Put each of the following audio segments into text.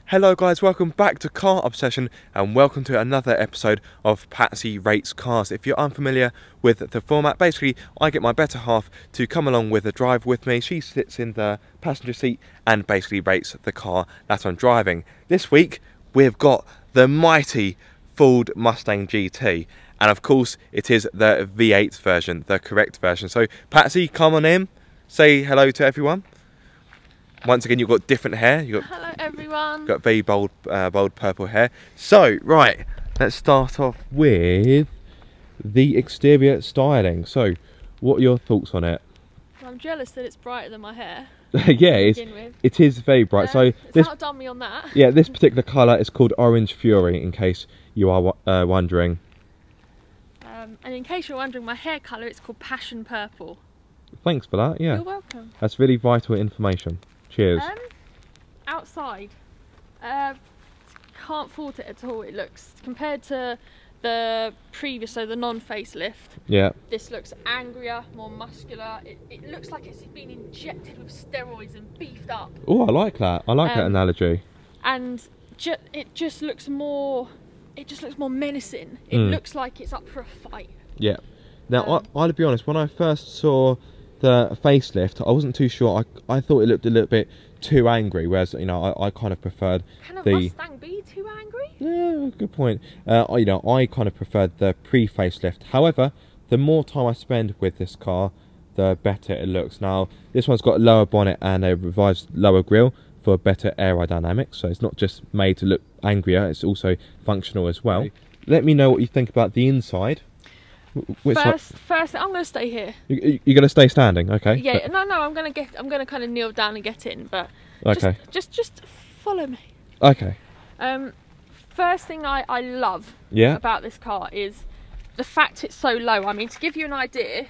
Hello guys, welcome back to Car Obsession and welcome to another episode of Patsy Rates Cars. If you're unfamiliar with the format, basically I get my better half to come along with a drive with me. She sits in the passenger seat and basically rates the car that I'm driving. This week we've got the mighty Ford Mustang GT, and of course it is the V8 version, the correct version. So Patsy, come on in, say hello to everyone. Once again, you've got different hair. Hello everyone. Got very bold purple hair. So, right, let's start off with the exterior styling. So, what are your thoughts on it? Well, I'm jealous that it's brighter than my hair. Yeah, it is very bright. So it's outdone me on that. Yeah, this particular colour is called Orange Fury, in case you are wondering. And in case you're wondering, my hair colour, it's called Passion Purple. Thanks for that. Yeah. You're welcome. That's really vital information. Cheers. Outside, can't fault it at all. It looks, compared to the previous, so the non-facelift, yeah, this looks angrier, more muscular. It looks like it's been injected with steroids and beefed up. Oh, I like that. I like that analogy. And it just looks more menacing. It looks like it's up for a fight. Yeah. Now, I'll be honest, when I first saw the facelift, I wasn't too sure. I thought it looked a little bit too angry, whereas, you know, I kind of preferred the Mustang be too angry? Yeah, good point. You know, I kind of preferred the pre-facelift. However, the more time I spend with this car, the better it looks. Now, this one's got a lower bonnet and a revised lower grille for better aerodynamics, so it's not just made to look angrier, it's also functional as well. Let me know what you think about the inside. First, I'm going to stay here. You're going to stay standing, okay? Yeah, no, I'm going to kind of kneel down and get in, but okay, just follow me. Okay. First thing I love about this car is the fact it's so low. I mean, to give you an idea,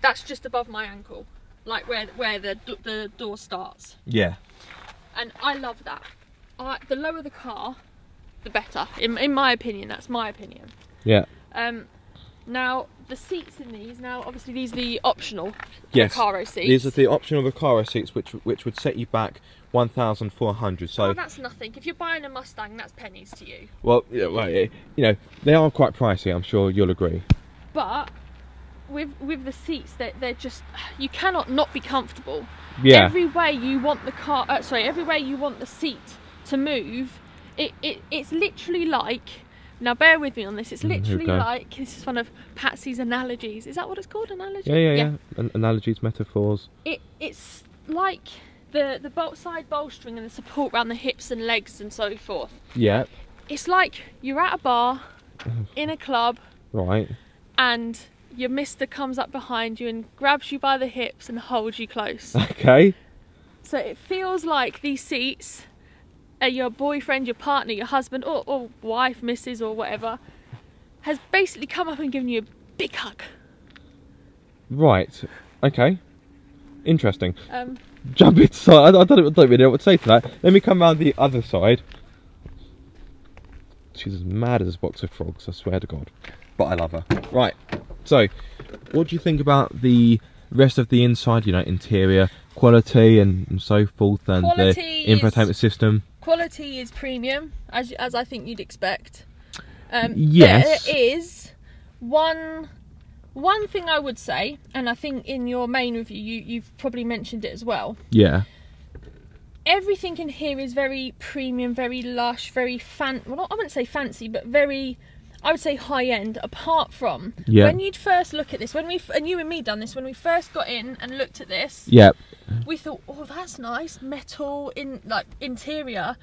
that's just above my ankle, like where the door starts. Yeah. And I love that. The lower the car, the better. In my opinion, that's my opinion. Yeah. Now, the seats in these, obviously these are the optional Recaro seats. These are the optional Recaro seats, which would set you back 1,400. So that's nothing. If you're buying a Mustang, that's pennies to you. Well, yeah, you know, they are quite pricey, I'm sure you'll agree. But with the seats, they're just, you cannot not be comfortable. Yeah. Every way you want the car, every way you want the seat to move, it's literally like. Now bear with me on this, it's literally like, this is one of Patsy's analogies. Is that what it's called, analogy? Yeah. Analogies, metaphors. It's like the side bolstering and the support around the hips and legs and so forth. Yeah. It's like you're at a bar, in a club. Right. And your mister comes up behind you and grabs you by the hips and holds you close. Okay. So it feels like these seats, your boyfriend, your partner, your husband, or wife, missus, or whatever, has basically come up and given you a big hug. Right. Okay. Interesting. Jump inside. I don't really know what to say to that. Let me come around the other side. She's as mad as a box of frogs, I swear to God. But I love her. Right. So, what do you think about the rest of the inside, you know, interior, quality and so forth, and the infotainment system? Quality is premium, as I think you'd expect. Yes. There is one thing I would say, and I think in your main review you've probably mentioned it as well. Yeah. Everything in here is very premium, very lush, very I wouldn't say fancy, but very, I would say high end. Apart from when you'd first look at this, and you and me done this when we first got in and looked at this. Yeah. We thought, oh, that's nice, metal interior,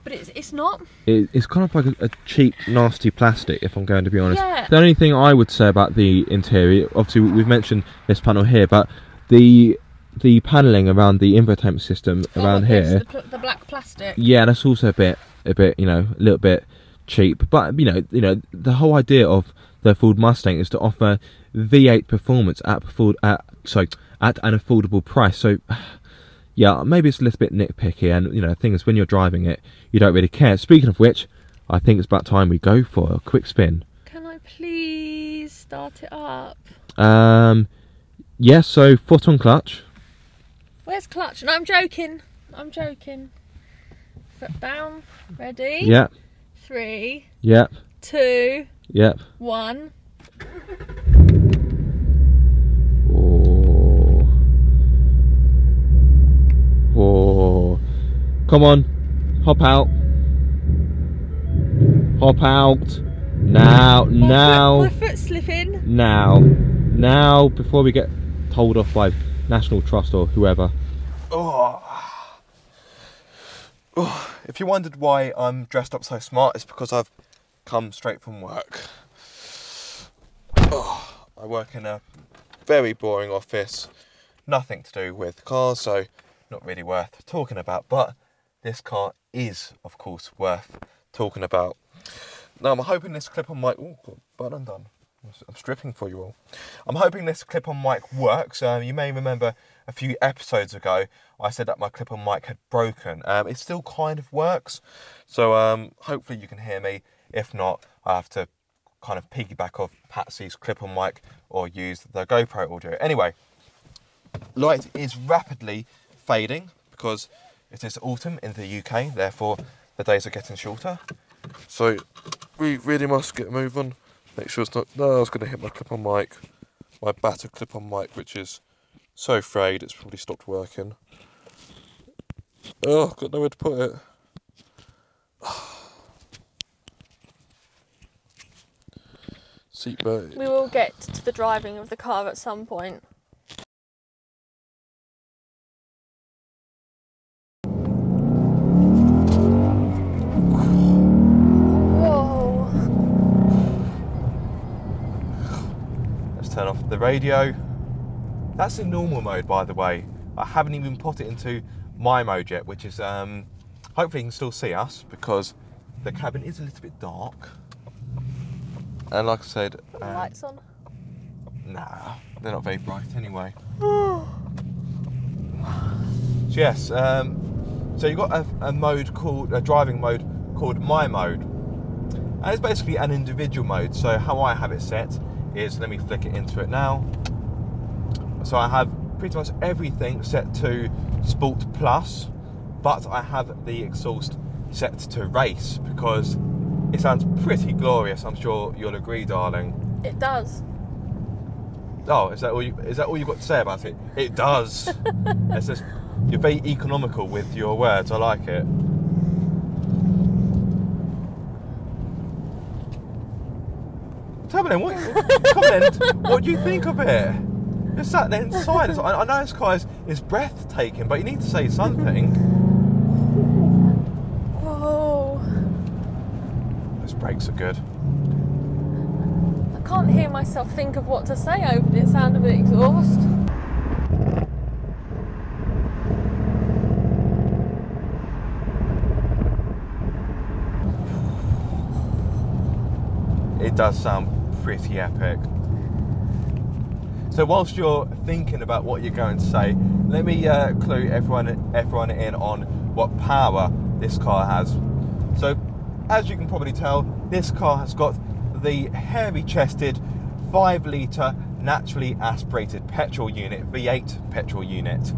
but it's not. It's kind of like a cheap, nasty plastic, if I'm going to be honest. Yeah. The only thing I would say about the interior, obviously we've mentioned this panel here, but the panelling around the infotainment system around here, the black plastic. Yeah, that's also a bit, you know, a little bit cheap. But you know, the whole idea of the Ford Mustang is to offer V8 performance at an affordable price. So yeah, maybe it's a little bit nitpicky, and you know, the thing is, when you're driving it, you don't really care. Speaking of which, I think it's about time we go for a quick spin. Can I please start it up? Yeah, so foot on clutch. Where's clutch? No, I'm joking. Foot down. Ready? Yep. 3. Yep. 2. Yep. 1. Oh. Oh. Come on. Hop out. Hop out. Now. My foot's slipping. Now, before we get told off by National Trust or whoever. Oh. If you wondered why I'm dressed up so smart, it's because I've come straight from work. I work in a very boring office, nothing to do with cars, so not really worth talking about, but this car is, of course, worth talking about. Now, I'm hoping this clip-on mic... Oh, button done. I'm stripping for you all. I'm hoping this clip-on mic works. You may remember a few episodes ago I said that my clip-on mic had broken. It still kind of works, so hopefully you can hear me. If not, I have to kind of piggyback off Patsy's clip-on mic or use the GoPro audio. Anyway, light is rapidly fading because it is autumn in the UK, therefore the days are getting shorter. So we really must get moving. Make sure it's not... No, I was going to hit my clip-on mic. My battered clip-on mic, which is so frayed, it's probably stopped working. Oh, I've got nowhere to put it. Seatbelt. We will get to the driving of the car at some point. Whoa. Let's turn off the radio. That's in normal mode, by the way. I haven't even put it into my mode yet, which is hopefully you can still see us because the cabin is a little bit dark. And like I said, lights on? Nah, they're not very bright anyway. So yes, so you've got a mode called, a driving mode called My Mode. And it's basically an individual mode. So how I have it set is, let me flick it into it now. So I have pretty much everything set to Sport Plus, but I have the exhaust set to Race because it sounds pretty glorious. I'm sure you'll agree, darling. It does. Oh, is that all you've got to say about it? It does. It's just, you're very economical with your words. I like it. Tell me then, what do you think of it? You're sat there inside. I know this car is breathtaking, but you need to say something. Whoa. Those brakes are good. I can't hear myself think of what to say over the sound of the exhaust. It does sound pretty epic. So whilst you're thinking about what you're going to say, let me clue everyone in on what power this car has. So as you can probably tell, this car has got the hairy-chested 5-litre naturally aspirated petrol unit, V8 petrol unit.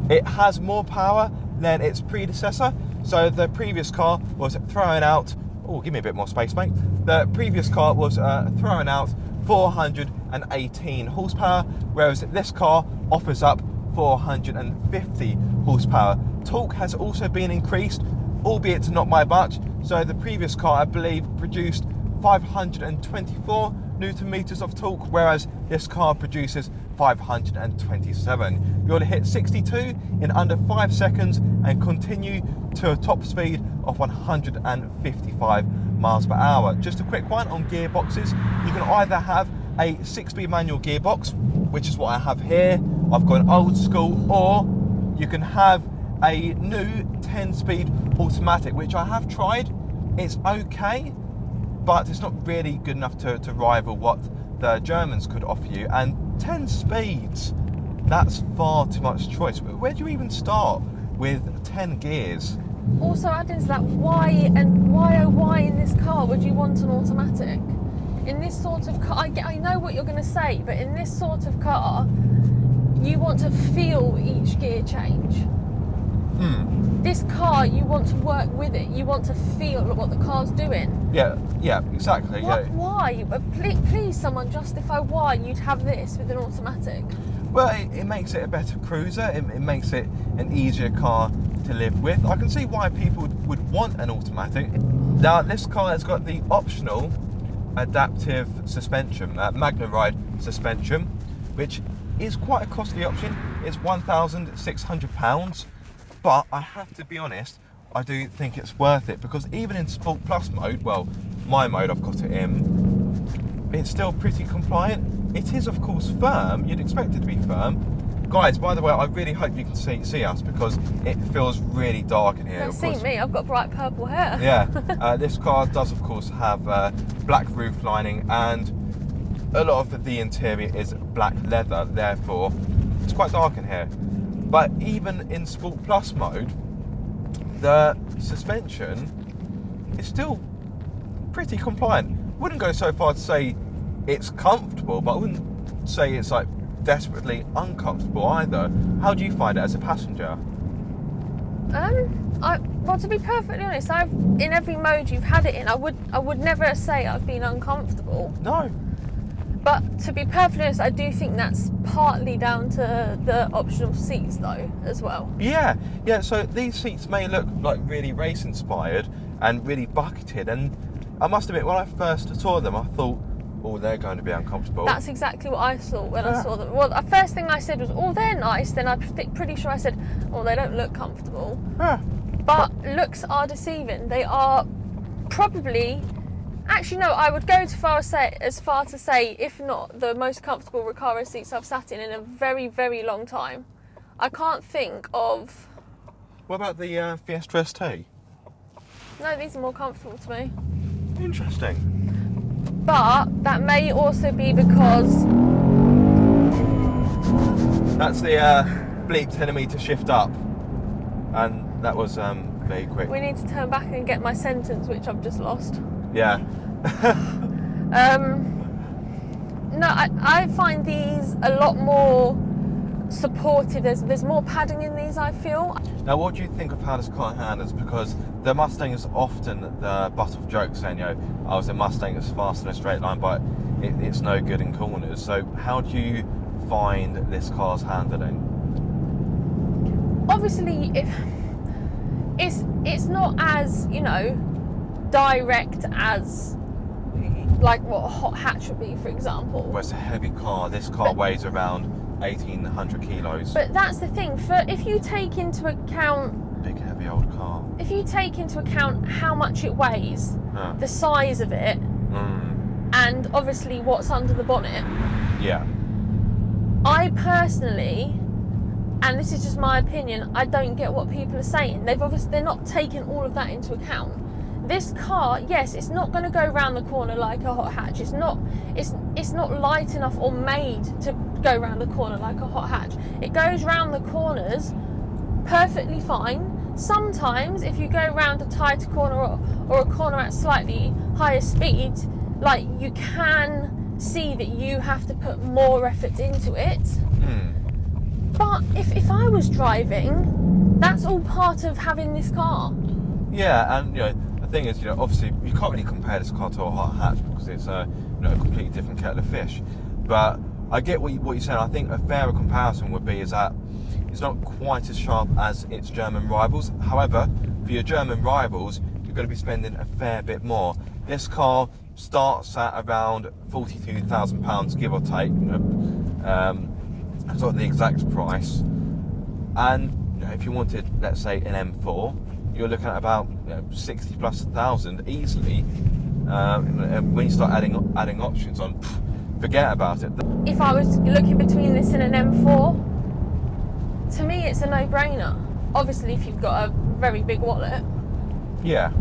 It has more power than its predecessor. So the previous car was throwing out, oh, give me a bit more space, mate. The previous car was throwing out 418 horsepower, whereas this car offers up 450 horsepower. Torque has also been increased, albeit not by much. So the previous car, I believe, produced 524 Newton meters of torque, whereas this car produces 527. You're to hit 62 in under 5 seconds and continue to a top speed of 155 miles per hour. Just a quick one on gearboxes. You can either have a 6-speed manual gearbox, which is what I have here. I've got an old school, or you can have a new 10-speed automatic, which I have tried. It's okay, but it's not really good enough to rival what the Germans could offer you. And 10 speeds, that's far too much choice. Where do you even start with 10 gears? Also adding to that, why in this car would you want an automatic? In this sort of car, I know what you're going to say, but in this sort of car, you want to feel each gear change. This car, you want to work with it. You want to feel what the car's doing. Yeah, exactly. What, why? Please, someone justify why you'd have this with an automatic. Well, it makes it a better cruiser. It makes it an easier car to live with. I can see why people would want an automatic. Now, this car has got the optional adaptive suspension, Magnaride suspension, which is quite a costly option. It's £1,600. But I have to be honest, I do think it's worth it, because even in Sport Plus mode, well, my mode I've got it in, it's still pretty compliant. It is, of course, firm. You'd expect it to be firm. Guys, by the way, I really hope you can see us, because it feels really dark in here. You don't see me, I've got bright purple hair. Yeah, this car does, of course, have black roof lining, and a lot of the interior is black leather, therefore it's quite dark in here. But even in Sport Plus mode, the suspension is still pretty compliant. Wouldn't go so far to say it's comfortable, but I wouldn't say it's like desperately uncomfortable either. How do you find it as a passenger? Well, to be perfectly honest, in every mode you've had it in, I would never say I've been uncomfortable. No. But to be perfectly honest, I do think that's partly down to the optional seats though, as well. Yeah, so these seats may look like really race inspired and really bucketed, and I must admit, when I first saw them, I thought, oh, they're going to be uncomfortable. That's exactly what I thought when I saw them. Well, the first thing I said was, oh, they're nice, then I'm pretty sure I said, oh, they don't look comfortable. But looks are deceiving. They are probably... Actually, no, I would go as far to say, if not the most comfortable Recaro seats I've sat in a very, very long time. I can't think of... What about the Fiesta ST? No, these are more comfortable to me. Interesting. But that may also be because... That's the bleep telling me to shift up. And that was very quick. We need to turn back and get my sentence, which I've just lost. Yeah. No, I find these a lot more supportive. There's more padding in these, I feel. Now, what do you think of how this car handles? Because the Mustang is often the butt of jokes, saying, you know, I was a Mustang that's fast in a straight line, but it's no good in corners. So how do you find this car's handling? Obviously, it's not as, you know, direct as like what a hot hatch would be, for example. Well, it's a heavy car. This car weighs around 1,800 kilos. But that's the thing. If you take into account... Big, heavy old car. If you take into account how much it weighs, the size of it, and obviously what's under the bonnet... Yeah. I personally, and this is just my opinion, I don't get what people are saying. They're not taking all of that into account. This car, yes, it's not going to go around the corner like a hot hatch. It's not light enough or made to go around the corner like a hot hatch. It goes round the corners perfectly fine. Sometimes, if you go around a tighter corner or a corner at slightly higher speed, like, you can see that you have to put more effort into it. But if I was driving, that's all part of having this car. Yeah, and, you know, the thing is, you know, obviously you can't really compare this car to a hot hatch because it's a completely different kettle of fish. But I get what you're saying. I think a fairer comparison would be is that it's not quite as sharp as its German rivals. However, for your German rivals, you're going to be spending a fair bit more. This car starts at around £42,000, give or take. That's not the exact price. And, you know, if you wanted, let's say, an M4, you're looking at about 60 plus thousand easily. When you start adding options on, forget about it. If I was looking between this and an M4, to me it's a no-brainer. Obviously, if you've got a very big wallet. Yeah.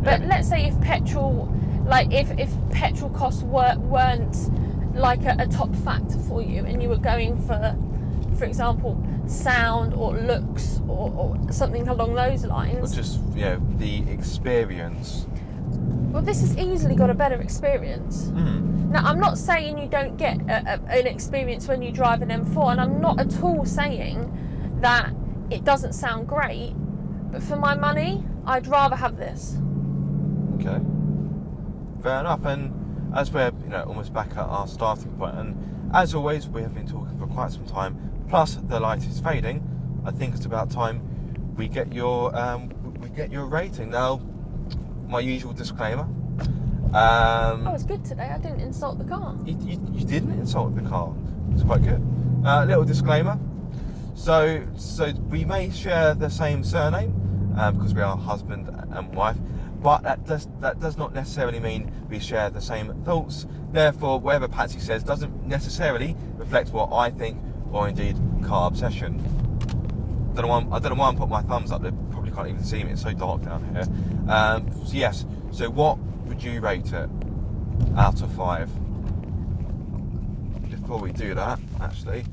But let's say if petrol, like if petrol costs weren't like a top factor for you, and you were going for example, sound or looks or something along those lines. Or just, the experience. Well, this has easily got a better experience. Now, I'm not saying you don't get an experience when you drive an M4, and I'm not at all saying that it doesn't sound great, but for my money, I'd rather have this. Okay. Fair enough. And as we're, you know, almost back at our starting point, and as always, we have been talking for quite some time. Plus, the light is fading. I think it's about time we get your rating. Now, my usual disclaimer. I was good today. I didn't insult the car. You didn't insult the car. It's quite good. Little disclaimer. So we may share the same surname because we are husband and wife, but that does not necessarily mean we share the same thoughts. Therefore, whatever Patsy says doesn't necessarily reflect what I think, or indeed car obsession. I don't know why I'm putting my thumbs up. They probably can't even see me. It's so dark down here. So yes. So what would you rate it out of 5? Before we do that, actually,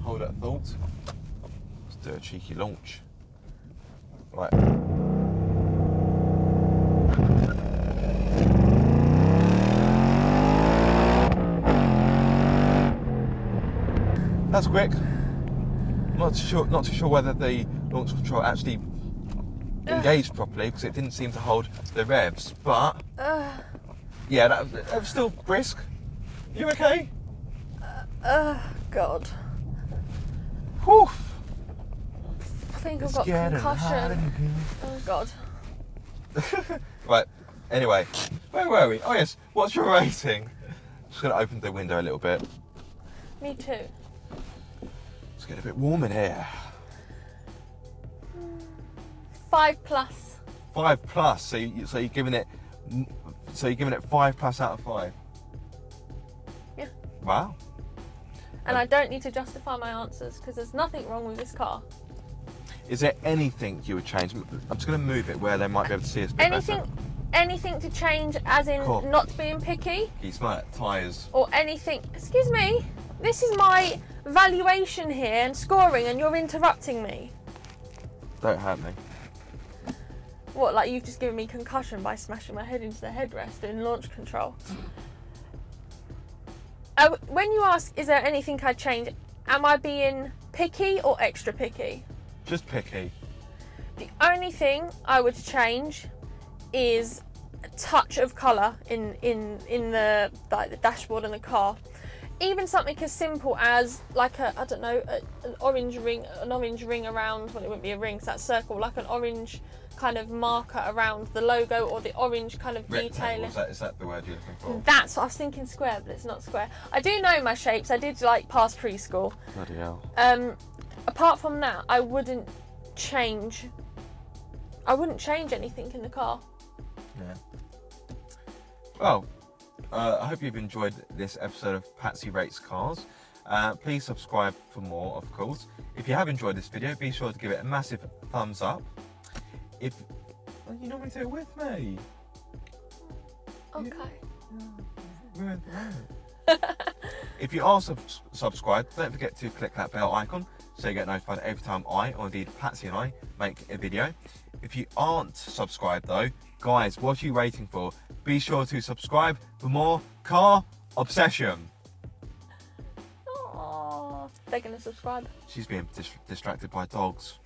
hold that thought. Let's do a cheeky launch. Right. That's quick. Not too sure whether the launch control actually engaged properly, because it didn't seem to hold the revs, but yeah, that was still brisk. You okay? God. Whew. I think I've got concussion. Oh God. Right, anyway, where were we? Oh yes, what's your rating? Just going to open the window a little bit. Me too. It's getting a bit warm in here. 5+. 5+. So you're giving it 5+ out of 5. Yeah. Wow. And I don't need to justify my answers because there's nothing wrong with this car. Is there anything you would change? I'm just going to move it where they might be able to see us a bit better. Anything to change, as in not being picky? Can you smell it? Tyres. Or anything. Excuse me. This is my valuation here and scoring, and you're interrupting me. Don't hurt me. What, like you've just given me concussion by smashing my head into the headrest in launch control? When you ask, is there anything I'd change, am I being picky or extra picky? Just picky. The only thing I would change is a touch of colour in the dashboard and the car. Even something as simple as like an orange ring around, well, it wouldn't be a ring, so that circle, like an orange kind of marker around the logo, or the orange kind of detailing. Is that the word you're looking for? That's what I was thinking, square, but it's not square. I do know my shapes. I did like pass preschool. Bloody hell. Apart from that, I wouldn't change anything in the car. Yeah. Well, I hope you've enjoyed this episode of Patsy Rates Cars. Please subscribe for more, of course. If you have enjoyed this video, be sure to give it a massive thumbs up. You normally do it with me. Okay. We're in the moment. If you are subscribed, don't forget to click that bell icon so you get notified every time I, or indeed Patsy and I, make a video. If you aren't subscribed though, guys, what are you waiting for? Be sure to subscribe for more car obsession. Oh, they're gonna subscribe. She's being distracted by dogs.